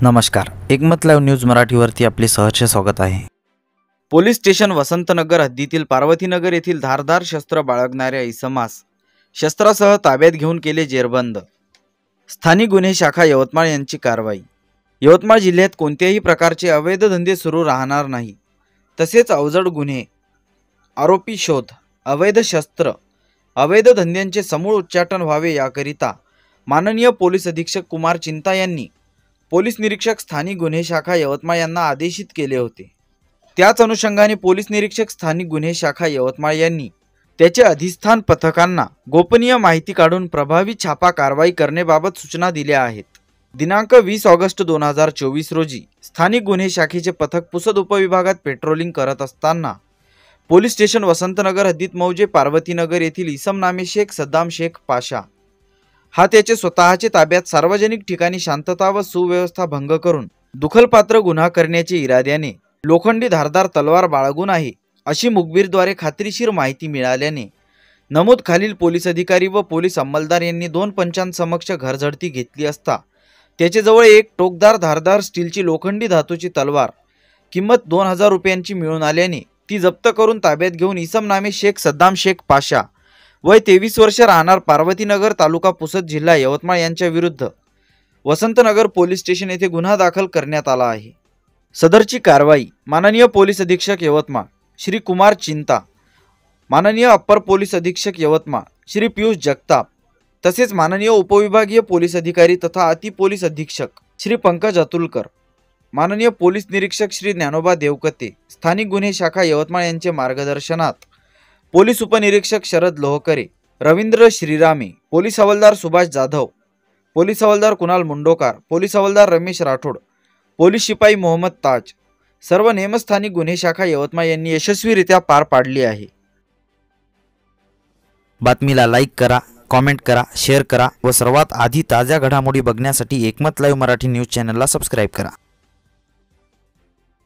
नमस्कार, एकमत live news मराठीवरती आपले सहर्ष स्वागत आहे। पोलीस स्टेशन वसंतनगर हद्दीतील पार्वतीनगर येथील धारदार शस्त्र बाळगणाऱ्या इसमास शस्त्रासह ताब्यात घेऊन केले जेरबंद। स्थानिक गुन्हे शाखा यवतमाळ यांची कारवाई। यवतमाळ जिल्ह्यात कोणत्याही प्रकारचे अवैध धंदे सुरू राहणार नाही, तसेच अवजड गुन्हे, आरोपी शोध, अवैध शस्त्र, अवैध धंद्यांचे समूळ उच्चाटन व्हावे याकरिता माननीय पोलीस अधीक्षक कुमार चिंता यांनी पोलीस निरीक्षक स्थानिक गुन्हे शाखा यवतमाळ यांना आदेशित केले होते। त्याच अनुषंगाने पोलीस निरीक्षक स्थानिक गुन्हे शाखा यवतमाळ यांनी त्याचे अधिष्ठान पथकांना गोपनीय माहिती काढून प्रभावी छापा कारवाई करण्याबाबत सूचना दिल्या आहेत। दिनांक 20 ऑगस्ट 2024 रोजी स्थानिक गुन्हे शाखेचे पथक पुसद उपविभागात पेट्रोलिंग करत असताना पोलीस स्टेशन वसंतनगर हद्दीत मौजे पार्वतीनगर येथील इसम नामे शेख सद्दाम शेख पाशा हा त्याचे स्वतःचे ताब्यात सार्वजनिक ठिकाणी शांतता व सुव्यवस्था भंग करून दुखलपात्र गुन्हा करण्याच्या इराद्याने लोखंडी धारदार तलवार बाळगून आहे अशी मुखबिरद्वारे खात्रीशीर माहिती मिळाल्याने नमूद खालील पोलीस अधिकारी व पोलीस अंमलदार यांनी 2 पंचांसमक्ष घरझडती घेतली असता त्याच्याजवळ एक टोकदार धारदार स्टीलची लोखंडी धातूची तलवार किंमत 2000 रुपयांची मिळून आल्याने ती जप्त करून ताब्यात घेऊन इसम नामे शेख सद्दाम शेख पाशा वय 23 वर्ष राहणार पार्वतीनगर तालुका पुसद जिल्हा यवतमाळ यांच्या विरुद्ध वसंतनगर पोलीस स्टेशन येथे गुन्हा दाखल करण्यात आला आहे। सदरची कारवाई माननीय पोलीस अधीक्षक यवतमाळ श्री कुमार चिंता, माननीय अप्पर पोलीस अधीक्षक यवतमाळ श्री पियुष जगताप तसेच माननीय उपविभागीय पोलीस अधिकारी तथा अति पोलीस अधीक्षक श्री पंकज अतुलकर, माननीय पोलीस निरीक्षक श्री ज्ञानोबा देवकते, स्थानिक गुन्हे शाखा यवतमाळ यांचे मार्गदर्शनात पोलीस उपनिरीक्षक शरद लोहकरे, रवींद्र श्रीरामे, पोलीस हवालदार सुभाष जाधव, पोलीस हवालदार कुणाल मुंडोकार, पोलीस हवालदार रमेश राठोड, पोलीस शिपाई मोहम्मद ताज सर्व नेमस्थानिक गुन्हे शाखा यवतमाळ यांनी यशस्वीरित्या पार पाडली आहे। बातमीला लाईक करा, कमेंट करा, शेअर करा व सर्वात आधी ताज्या घडामोडी बघण्यासाठी एकमत लाईव्ह मराठी न्यूज चॅनलला सबस्क्राइब करा।